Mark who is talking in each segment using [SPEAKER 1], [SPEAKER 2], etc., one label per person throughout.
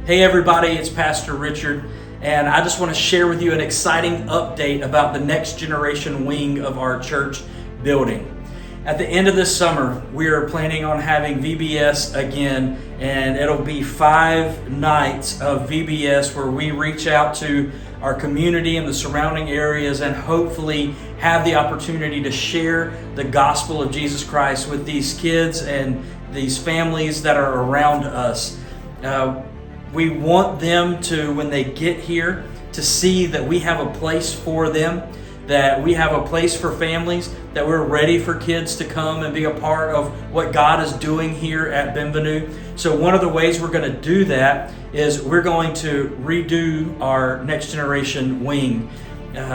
[SPEAKER 1] Hey everybody, it's Pastor Richard, and I just want to share with you an exciting update about the next generation wing of our church building. At the end of this summer, we are planning on having VBS again, and it'll be 5 nights of VBS where we reach out to our community and the surrounding areas and hopefully have the opportunity to share the gospel of Jesus Christ with these kids and these families that are around us. We want them to, when they get here, to see that we have a place for them, that we have a place for families, that we're ready for kids to come and be a part of what God is doing here at Bienvenue. So one of the ways we're going to do that is we're going to redo our next generation wing.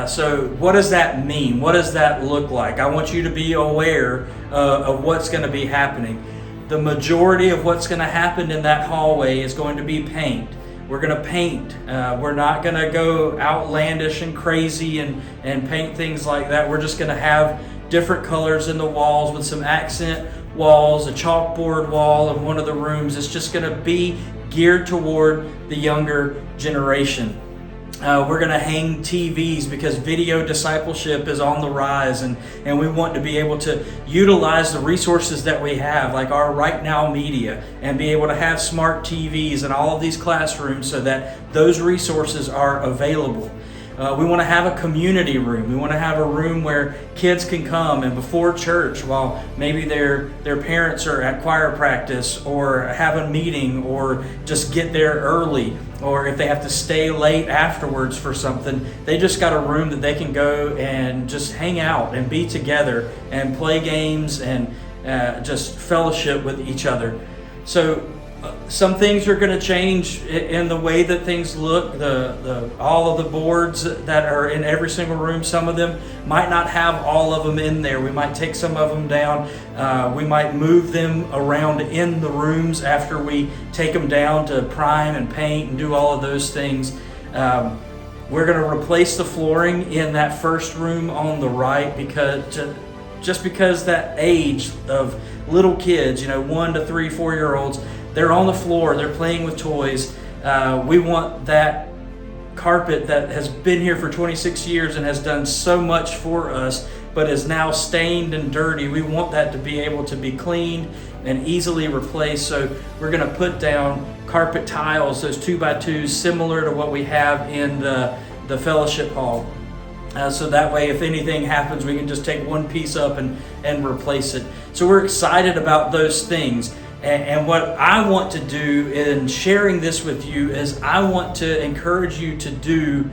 [SPEAKER 1] So what does that mean? What does that look like? I want you to be aware of what's going to be happening. The majority of what's going to happen in that hallway is going to be paint. We're going to paint. We're not going to go outlandish and crazy and paint things like that. We're just going to have different colors in the walls with some accent walls, a chalkboard wall in one of the rooms. It's just going to be geared toward the younger generation. We're going to hang TVs because video discipleship is on the rise, and we want to be able to utilize the resources that we have, like our Right Now media, and be able to have smart TVs in all of these classrooms so that those resources are available. We want to have a community room. We want to have a room where kids can come and before church, while maybe their parents are at choir practice or have a meeting or just get there early, or if they have to stay late afterwards for something, they just got a room that they can go and just hang out and be together and play games and just fellowship with each other. So some things are going to change in the way that things look. All of the boards that are in every single room, some of them might not have all of them in there. We might take some of them down. We might move them around in the rooms after we take them down to prime and paint and do all of those things. We're going to replace the flooring in that first room on the right because that age of little kids, 1 to 3, 4-year-olds, they're on the floor, they're playing with toys. We want that carpet that has been here for 26 years and has done so much for us, but is now stained and dirty. We want that to be able to be cleaned and easily replaced. So we're going to put down carpet tiles, those 2x2s, similar to what we have in the fellowship hall. So that way, if anything happens, we can just take one piece up and replace it. So we're excited about those things. And what I want to do in sharing this with you is I want to encourage you to do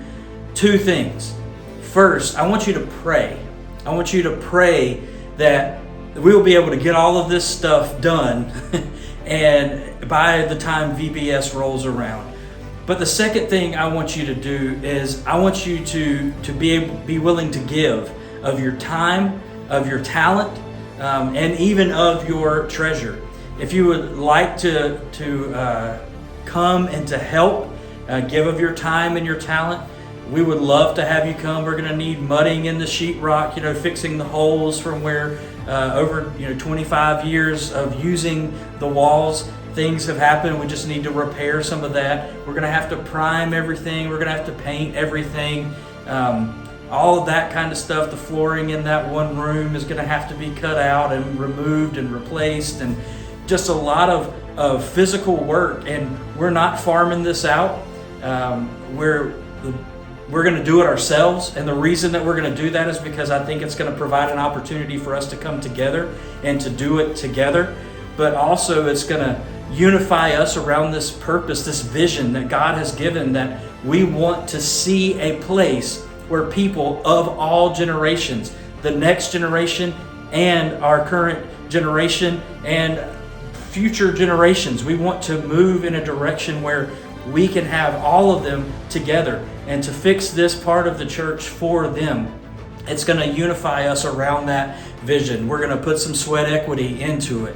[SPEAKER 1] 2 things. First, I want you to pray. I want you to pray that we will be able to get all of this stuff done and by the time VBS rolls around. But the second thing I want you to do is I want you to be willing to give of your time, of your talent, and even of your treasure. If you would like to come and to help, give of your time and your talent, we would love to have you come. We're going to need mudding in the sheetrock, fixing the holes from where over 25 years of using the walls, things have happened. We just need to repair some of that. We're going to have to prime everything. We're going to have to paint everything. All of that kind of stuff. The flooring in that one room is going to have to be cut out and removed and replaced, and just a lot of physical work. And we're not farming this out. We're going to do it ourselves, and the reason that we're going to do that is because I think it's going to provide an opportunity for us to come together and to do it together, but also it's going to unify us around this purpose, this vision that God has given, that we want to see a place where people of all generations, the next generation and our current generation and future generations, we want to move in a direction where we can have all of them together and to fix this part of the church for them. It's going to unify us around that vision. We're going to put some sweat equity into it.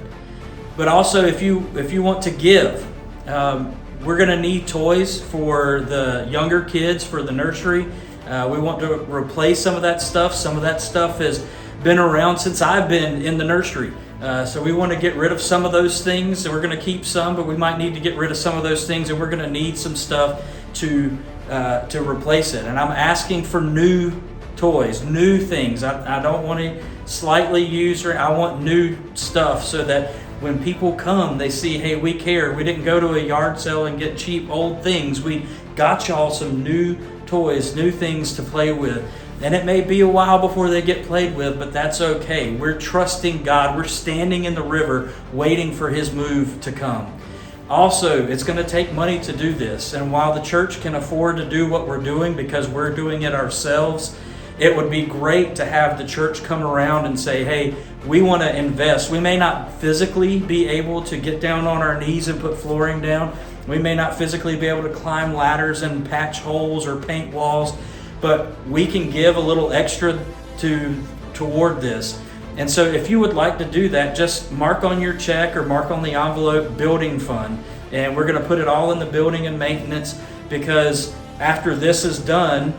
[SPEAKER 1] But also, if you want to give, we're going to need toys for the younger kids, for the nursery. We want to replace some of that stuff. Some of that stuff has been around since I've been in the nursery. So we want to get rid of some of those things. We're going to keep some, but we might need to get rid of some of those things, and we're going to need some stuff to replace it. And I'm asking for new toys, new things. I don't want to slightly used, or I want new stuff so that when people come, they see, hey, we care. We didn't go to a yard sale and get cheap old things. We got y'all some new toys, new things to play with. And it may be a while before they get played with, but that's okay. We're trusting God. We're standing in the river waiting for His move to come. Also, it's going to take money to do this. And while the church can afford to do what we're doing because we're doing it ourselves, it would be great to have the church come around and say, hey, we want to invest. We may not physically be able to get down on our knees and put flooring down. We may not physically be able to climb ladders and patch holes or paint walls, but we can give a little extra toward this. And so if you would like to do that, just mark on your check or mark on the envelope building fund. And we're going to put it all in the building and maintenance, because after this is done,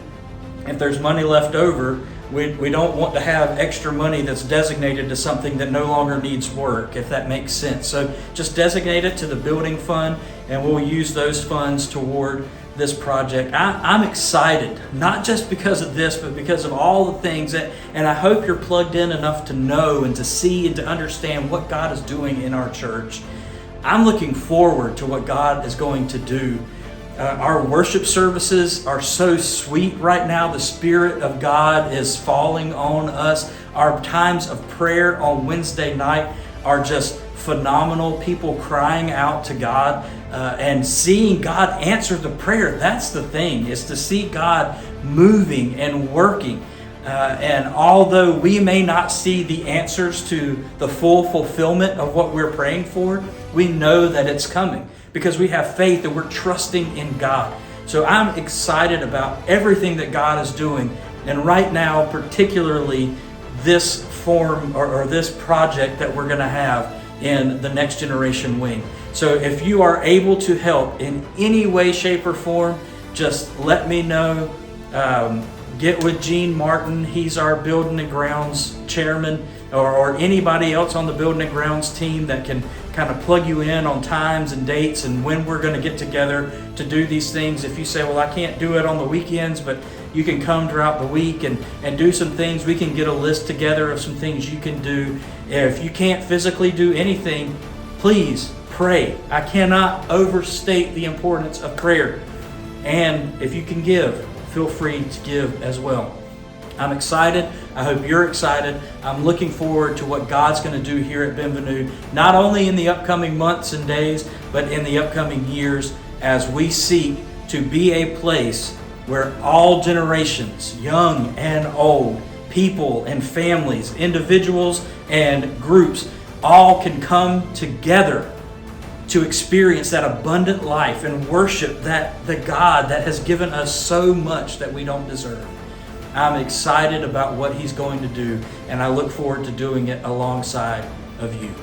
[SPEAKER 1] if there's money left over, we don't want to have extra money that's designated to something that no longer needs work, if that makes sense. So just designate it to the building fund, and we'll use those funds toward this project. I'm excited, not just because of this, but because of all the things and I hope you're plugged in enough to know and to see and to understand what God is doing in our church. I'm looking forward to what God is going to do. Our worship services are so sweet right now. The Spirit of God is falling on us. Our times of prayer on Wednesday night are just phenomenal. People crying out to God and seeing God answer the prayer. That's the thing, is to see God moving and working. And although we may not see the answers to the full fulfillment of what we're praying for, we know that it's coming because we have faith and we're trusting in God. So I'm excited about everything that God is doing. And right now, particularly this form or this project that we're going to have in the Next Generation Wing. So if you are able to help in any way, shape, or form, just let me know. Get with Gene Martin. He's our Building and Grounds chairman, or anybody else on the Building and Grounds team that can kind of plug you in on times and dates and when we're going to get together to do these things. If you say, well, I can't do it on the weekends, but you can come throughout the week and do some things, we can get a list together of some things you can do. If you can't physically do anything, please pray. I cannot overstate the importance of prayer. And if you can give, feel free to give as well. I'm excited. I hope you're excited. I'm looking forward to what God's going to do here at Bienvenue, not only in the upcoming months and days, but in the upcoming years, as we seek to be a place where all generations, young and old, people and families, individuals and groups, all can come together to experience that abundant life and worship the God that has given us so much that we don't deserve. I'm excited about what He's going to do, and I look forward to doing it alongside of you.